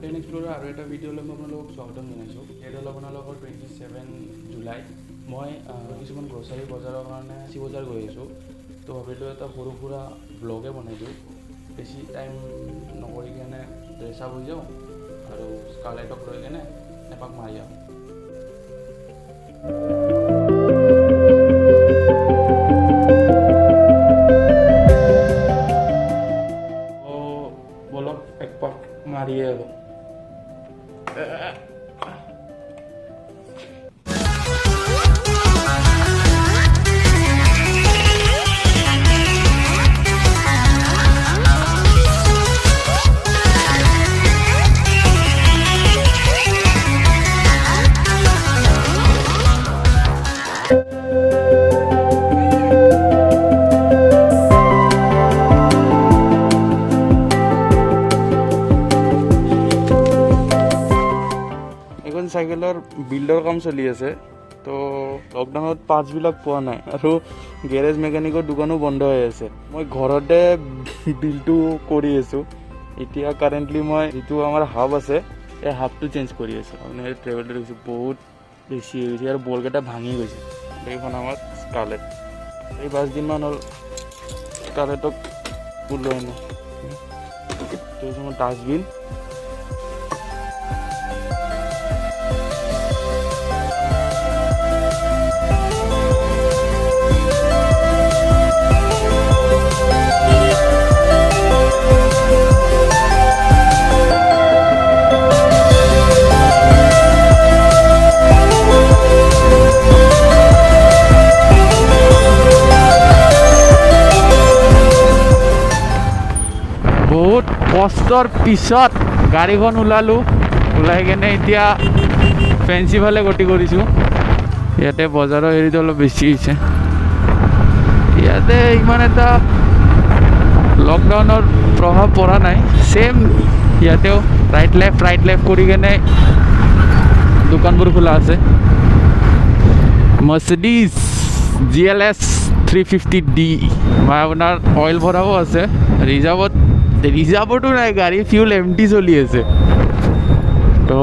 Garden explorer আৰু এটা ভিডিঅ'লৈ মই আপোনালোকক স্বাগতম জনাইছোঁ। এইটো হ'ল আপোনালোকৰ 27 জুলাই। মই কিছুমান গ্ৰ'চাৰী বজাৰৰ কাৰণে বজাৰ গৈ আছোঁ। তো ভাবিলোঁ এটা সৰু সুৰা ব্লগে বনাই দিওঁ। বেছি টাইম নকৰি কেনে ড্ৰেছ আপ হৈ যাওঁ আৰু স্কাৰলেটক লৈ কেনে এপাক মাৰি আহোঁ। বলক একপাক মাৰিয়ে আহোঁ। এখন চাইকেলৰ বিল্ডৰ কাম চলি আছে, তো লকডাউনত পাৰ্টছবিলাক পোৱা নাই আৰু গেৰেজ মেকানিকৰ দোকানো বন্ধ হৈ আছে। মই ঘৰতে বিল্ডটো কৰি আছোঁ। এতিয়া কাৰেণ্টলি মই যিটো আমাৰ হাব আছে এই হাবটো চেঞ্জ কৰি আছোঁ। আপোনাৰ ট্ৰেভেলটো দেখিছোঁ বহুত বেছি হৈ গৈছে আৰু বলকেইটা ভাঙি গৈছে। এইখন আমাৰ স্কাৰলেট। এই 5 দিনমান হ'ল স্কাৰলেটক ওলোৱাই নাই। এইটো মোৰ ডাষ্টবিন। বহুত কষ্টৰ পিছত গাড়ীখন ওলাই কেনে এতিয়া ফেঞ্চি ফালে গতি কৰিছোঁ। ইয়াতে বজাৰৰ হেৰিটো অলপ বেছি হৈছে। ইয়াতে ইমান এটা লকডাউনৰ প্ৰভাৱ পৰা নাই। ছেম ইয়াতেও ৰাইট লেফ্ট কৰি কেনে দোকানবোৰ খোলা আছে। মাৰ্চিডিজ GLS 350D মই আপোনাৰ অইল ভৰাব আছে। ৰিজাৰ্ভতো নাই, গাড়ী ফিউল এমটি চলি আছে, তো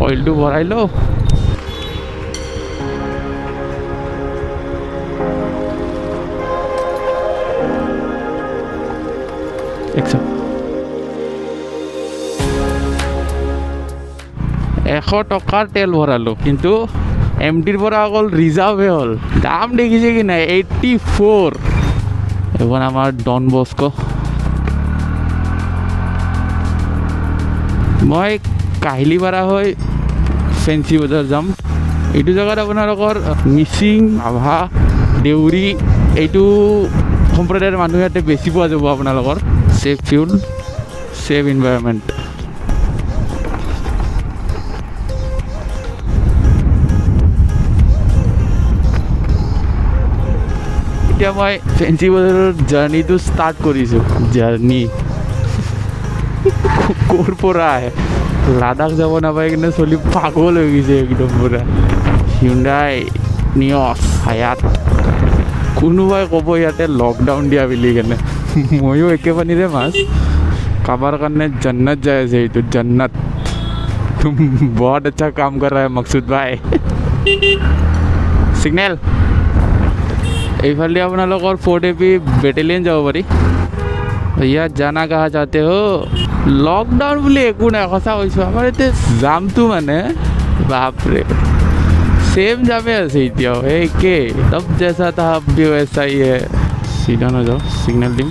অইলটো ভৰাই লওঁ। $100 তেল ভৰালোঁ, কিন্তু এমটিৰ পৰা অকল ৰিজাৰ্ভহে হ'ল। দাম দেখিছে কি নাই, 84। এখন আমাৰ ডন বস্কো। মই কাহিলীপাৰা হৈ ফেঞ্চি বজাৰ যাম। এইটো জেগাত আপোনালোকৰ মিচিং, আভা, দেউৰী এইটো সম্প্ৰদায়ৰ মানুহ ইয়াতে বেছি পোৱা যাব। আপোনালোকৰ ছেফ ফিউল, ছেফ ইনভাইৰনমেণ্ট। এতিয়া মই ফেঞ্চি বজাৰৰ জাৰ্ণিটো ষ্টাৰ্ট কৰিছোঁ। জাৰ্ণি ক'ৰ পৰা আহে, লাডাখ যাব নাপায় কিন্তু চলি পাগল হৈ গৈছে একদম পুৰা। হিউণ্ডাই নিয়ছ হায়াত। কোনোবাই ক'ব ইয়াতে লকডাউন দিয়া বুলি কেনে, ময়ো একে পানীৰে মাছ। কাৰোবাৰ কাৰণে জন্নত যাই আছে। এইটো জন্নত। বহুত আচ্ছা কাম কৰ ৰহা হে মকসুদ ভাই। ছিগনেল এইফালে আপোনালোকৰ 4th AP বেটেলিয়ন যাব পাৰি। ভैया জানা কাহা চাহতে হো। লকডাউন বুলি একো নাই, সঁচা কৈছোঁ। আমাৰ এতিয়া জামটো মানে বাপৰে ছেম জামে আছে এতিয়াও। একে তব জেচা থা আব ভি वैसा ही है। চিধা নাযাওঁ, ছিগনেল দিম।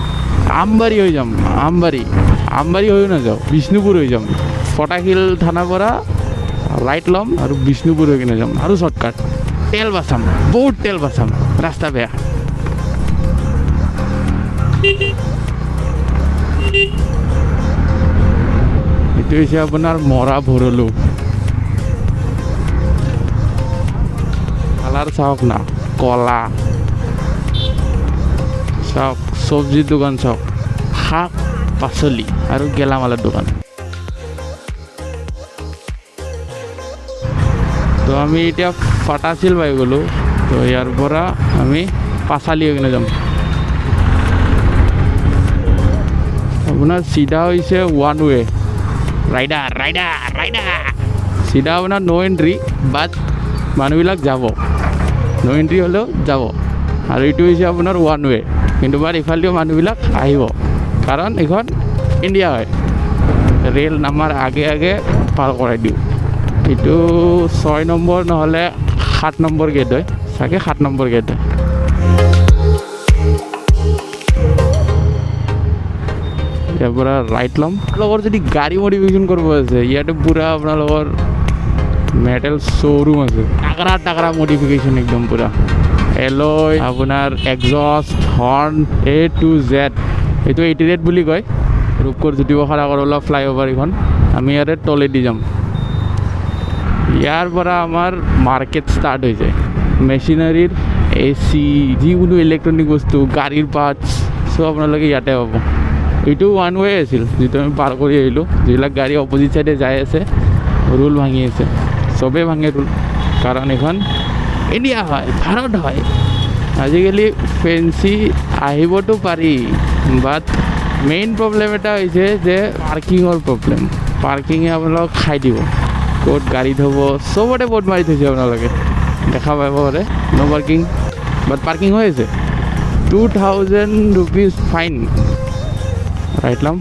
আমবাৰী হৈ যাম। আমবাৰী হৈও নাযাওঁ, বিষ্ণুপুৰ হৈ যাম। ফটাশিল থানাৰ পৰা ৰাইট ল'ম আৰু বিষ্ণুপুৰ হৈ কিনে যাম আৰু শ্বৰ্টকাট। তেল বাচাম, বহুত তেল বাচাম, ৰাস্তা বেয়া। এইটো হৈছে আপোনাৰ মৰা ভৰলো। কালাৰ চাওক না, কলা। চাওক চব্জিৰ দোকান, চাওক শাক পাচলি আৰু গেলামালৰ দোকান। তো আমি এতিয়া ফাটাছিল পাই গ'লোঁ। তো ইয়াৰ পৰা আমি পাঁচালি হৈ কিনে যাম। আপোনাৰ চিধা হৈছে ওৱান ৱে, ৰাইডাৰ চিধা আপোনাৰ নো এণ্ট্ৰি বাট মানুহবিলাক যাব নো এণ্ট্ৰি হ'লেও যাব আৰু এইটো হৈছে আপোনাৰ ওৱান ৱে কিন্তু বাট ইফালেও মানুহবিলাক আহিব কাৰণ এইখন ইণ্ডিয়া হয় ৰেল নামাৰ আগে পাৰ কৰাই দিওঁ এইটো 6 নম্বৰ নহ'লে 7 নম্বৰ গেট হয় চাগে 7 নম্বৰ গেট হয় ইয়াৰ পৰা ৰাইট ল'ম লগৰ যদি গাড়ী মডিফিকেশ্যন কৰিব আছে ইয়াতে পূৰা আপোনালোকৰ মেটেল শ্ব'ৰুম আছে টাকৰা মডিফিকেশ্যন একদম পূৰা এলয় আপোনাৰ এক্সষ্ট হৰ্ণ A to Z এইটো 88 বুলি কয় ৰূপকৰ জ্যোতিপ্ৰসাদ আগৰৱালা ফ্লাইঅভাৰ এইখন আমি ইয়াতে তলেদি যাম ইয়াৰ পৰা আমাৰ মাৰ্কেট ষ্টাৰ্ট হৈ যায় মেচিনাৰীৰ AC যিকোনো ইলেক্ট্ৰনিক বস্তু গাড়ীৰ পাৰ্টছ চব আপোনালোকে ইয়াতে পাব এইটো ওৱান ৱে আছিল যিটো আমি পাৰ কৰি আহিলোঁ যিবিলাক গাড়ী অপজিট চাইডে যাই আছে ৰুল ভাঙি আছে চবেই ভাঙে ৰুল কাৰণ এইখন ইণ্ডিয়া হয় ভাৰত হয় আজিকালি ফেঞ্চি আহিবতো পাৰি বাট মেইন প্ৰব্লেম এটা হৈছে যে পাৰ্কিঙৰ প্ৰব্লেম পাৰ্কিঙে আপোনালোকক খাই দিব ক'ত গাড়ী থ'ব চবতে বৰ্ড মাৰি থৈছে আপোনালোকে দেখা পাব পাৰে ন' পাৰ্কিং বাট পাৰ্কিং হৈ আছে 2000 rupees ফাইন ৰাইট ল'ম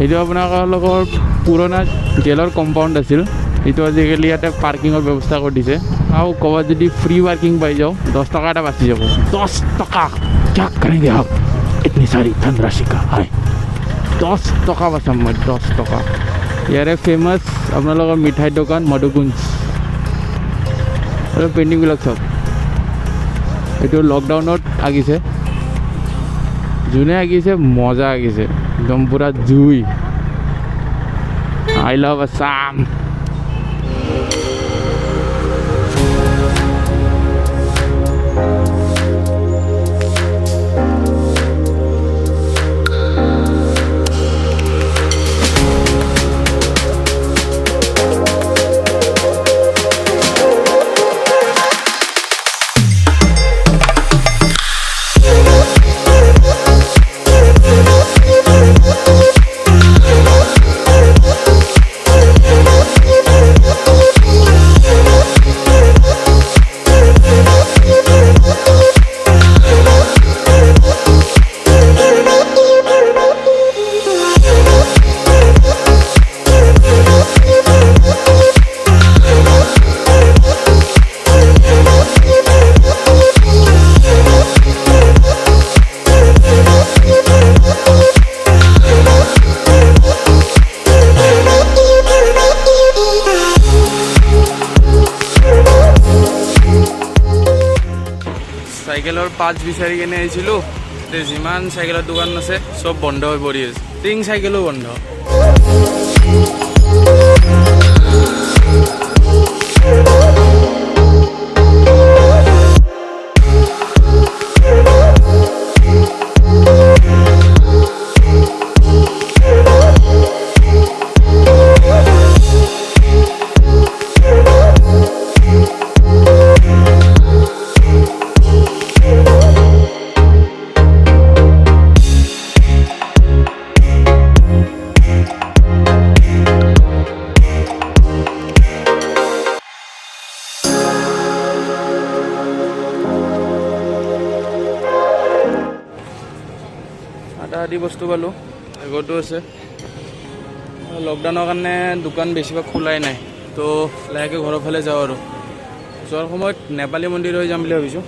এইটো আপোনালোকৰ পুৰণা জেলৰ কম্পাউণ্ড আছিল এইটো আজিকালি ইয়াতে পাৰ্কিঙৰ ব্যৱস্থা কৰি দিছে আৰু ক'ৰবাত যদি ফ্ৰী পাৰ্কিং পাই যাওঁ 10 টকা এটা বাচি যাব 10 টকা क्या करेंगे आप इतनी सारी धनराशि का है 10 টকা বাচাম মই 10 টকা ইয়াৰে ফেমাছ আপোনালোকৰ মিঠাই দোকান মধুকুঞ্জ আৰু পেইণ্টিংবিলাক চব এইটো লকডাউনত আঁকিছে যোনে আঁকিছে মজা আঁকিছে একদম পূৰা জুই আই লাভ আছাম চাইকেলৰ পাঁচ বিচাৰি কিনে আহিছিলোঁ যিমান চাইকেলৰ দোকান আছে চব বন্ধ হৈ পৰি আছে টিং চাইকেলো বন্ধ আদি বস্তু পালোঁ এগতো আছে লকডাউনৰ কাৰণে দোকান বেছিভাগ খোলাই নাই তো লাহেকৈ ঘৰৰ ফালে যাওঁ আৰু যোৱাৰ সময়ত নেপালী মন্দিৰ হৈ যাম বুলি ভাবিছোঁ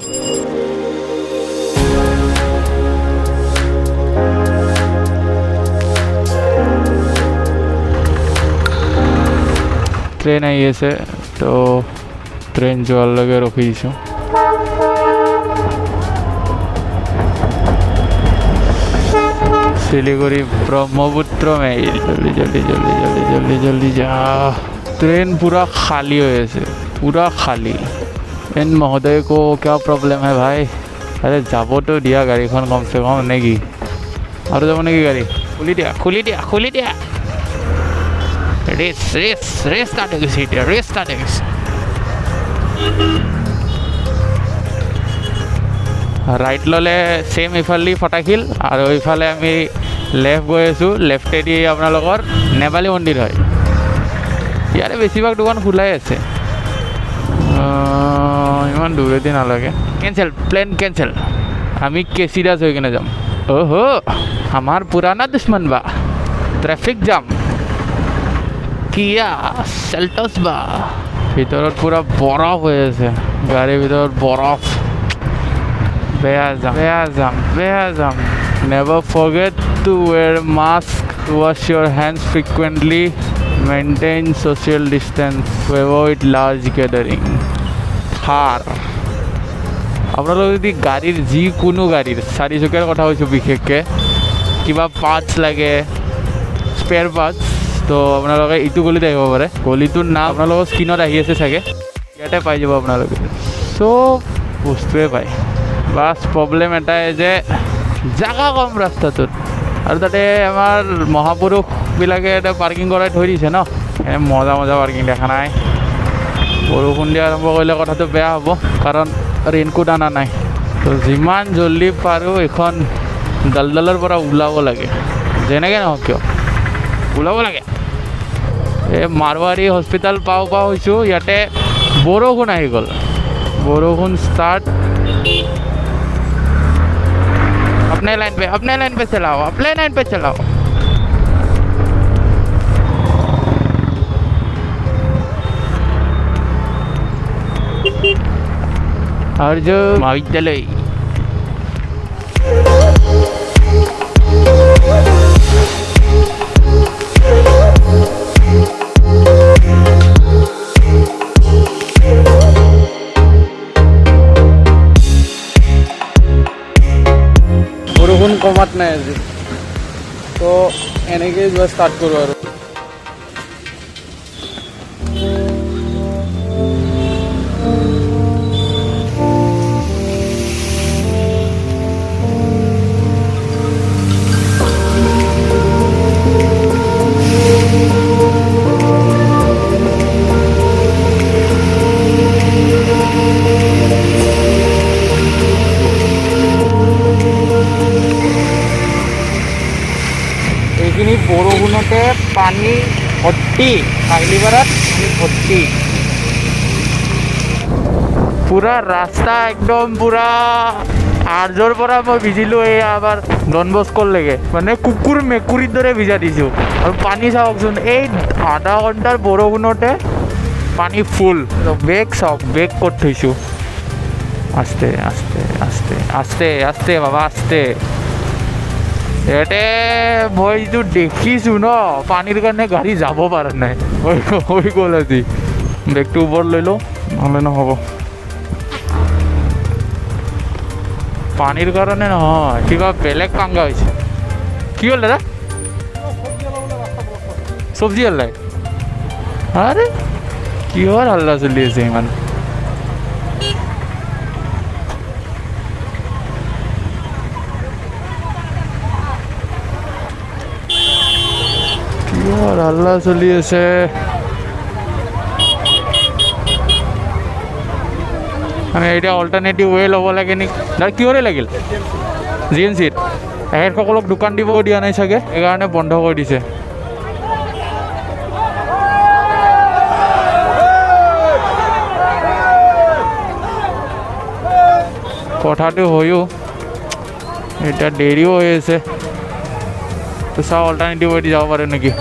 ট্ৰেইন আহি আছে তো ট্ৰেইন যোৱালৈকে ৰখি দিছোঁ सिलीगुड़ी ब्रह्मपुत्र में जल्दी जल्दी जल्दी जल्दी जल्दी जल्दी जा ट्रेन पूरा खाली हो ऐसे पूरा खाली इन महोदय को क्या प्रॉब्लम है भाई अरे जाबो तो दिया गाड़ी कम से कम नेगी और जब नेगी गाड़ी खुली दिया रेस काटेगी सीट रेस काटेगी ৰাইট ল'লে ছেইম ইফালেদি ফটাশিল আৰু ইফালে আমি লেফ্ট গৈ আছোঁ লেফ্টেদি আপোনালোকৰ নেপালী মন্দিৰ হয় ইয়াৰে বেছিভাগ দোকান খোলাই আছে ইমান দূৰেদি নালাগে কেঞ্চেল প্লেন কেঞ্চেল আমি কেচিদাস হৈ কিনে যাম অহ' আমাৰ পুৰাণা দুশ্মন বা ট্ৰেফিক জাম কিয়া চেল্টছ বা ভিতৰত পূৰা বৰফ হৈ আছে গাড়ীৰ ভিতৰত বৰফ বেয়া যাম never forget to wear mask wash your hands frequently maintain social distance to avoid large gathering থাৰ আপোনালোকে যদি গাড়ীৰ যিকোনো গাড়ীৰ চাৰিচকীয়াৰ কথা কৈছোঁ বিশেষকৈ কিবা পাৰ্টছ লাগে স্পেয়াৰ পাৰ্টছ তো আপোনালোকে এইটো গলিত আহিব পাৰে গলিটোৰ নাম আপোনালোকৰ স্ক্ৰীণত আহি আছে চাগে ইয়াতে পাই যাব আপোনালোকে চব বস্তুৱে পায় বাছ প্ৰব্লেম এটাই যে জাগা কম ৰাস্তাটোত আৰু তাতে আমাৰ মহাপুৰুষবিলাকে এটা পাৰ্কিং কৰাই থৈ দিছে ন মজা পাৰ্কিং দেখা নাই বৰষুণ দিয়া আৰম্ভ কৰিলে কথাটো বেয়া হ'ব কাৰণ ৰেইনকোট অনা নাই তো যিমান জল্দি পাৰোঁ এখন ডালডালৰ পৰা ওলাব লাগে যেনেকৈ নহওক কিয় ওলাব লাগে এই মাৰৱাৰী হস্পিটেল পাওঁ হৈছোঁ ইয়াতে বৰষুণ আহি গ'ল বৰষুণ ষ্টাৰ্ট अपने लाइन पे चलाओ और जो महाविद्यालय বৰষুণ কমাত নাই আজি তো এনেকৈ যোৱা ষ্টাৰ্ট কৰোঁ আৰু এইখিনি বৰষুণতে পানী ভৰ্তি কাহিলীপাৰাত ভৰ্তি পূৰা ৰাস্তা একদম পূৰা আৰ্যৰ পৰা মই ভিজিলোঁ এই আবাৰ ডন বস্কোলৈকে মানে কুকুৰ মেকুৰীৰ দৰে ভিজা দিছোঁ আৰু পানী চাওকচোন এই আধা ঘণ্টাৰ বৰষুণতে পানী ফুল বেগ চাওক বেগ ক'ত থৈছোঁ আস্তে বাবা আস্তে ইয়াতে মই যিটো দেখিছোঁ ন পানীৰ কাৰণে গাড়ী যাব পৰা নাই হৈ গ'ল আজি বেগটো ওপৰত লৈ লওঁ নহ'লে নহ'ব পানীৰ কাৰণে নহয় কিবা বেলেগ পাংগা হৈছে কি হ'ল দাদা চব্জি হাল্লাই আৰে কিহৰ হাল্লা চলি আছে ইমান হাল্লা চলি আছে মানে এতিয়া অল্টাৰনেটিভ ৱে ল'ব লাগে নেকি দাদা কিহৰে লাগিল GNCত এখেতসকলক দোকান দিব দিয়া নাই চাগে সেইকাৰণে বন্ধ কৰি দিছে কথাটো হয়ো এতিয়া দেৰিও হৈ আছে তো চাওঁ অল্টাৰনেটিভ ৱে দি যাব পাৰে নেকি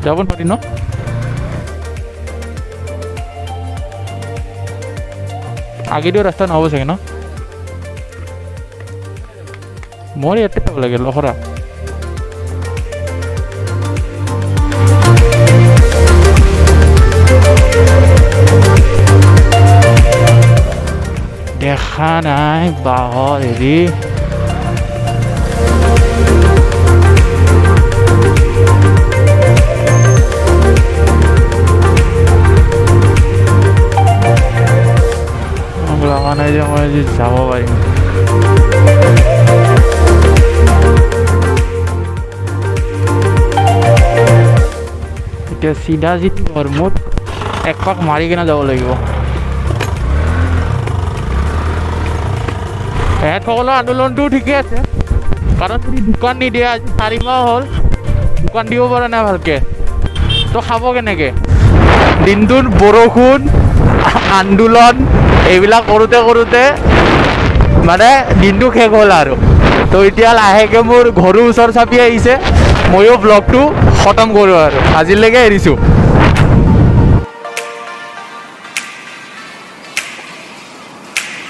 যাব পাৰি ন আগেদিও ৰাস্তা নহ'ব চাগে ন মোৰ ইয়াতে পাব লাগে লখৰা দেখা নাই বাহৰ হেৰি লগা নাই যে মই আজি যাব পাৰিম এতিয়া চিধা চিধি গৰমত এক পাক মাৰি কিনে যাব লাগিব। এহেঁতসকলৰ আন্দোলনটোও ঠিকে আছে, কাৰণ যদি দোকান নিদিয়ে, আজি 4 মাহ হ'ল দোকান দিব পৰা নাই ভালকৈ, তো খাব কেনেকৈ? দিনটোত বৰষুণ, আন্দোলন এইবিলাক কৰোঁতে মানে দিনটো শেষ হ'ল আৰু। তো এতিয়া লাহেকৈ মোৰ ঘৰৰ ওচৰ চাপি আহিছে, ময়ো ব্লগটো খতম কৰোঁ আৰু আজিলৈকে এৰিছোঁ।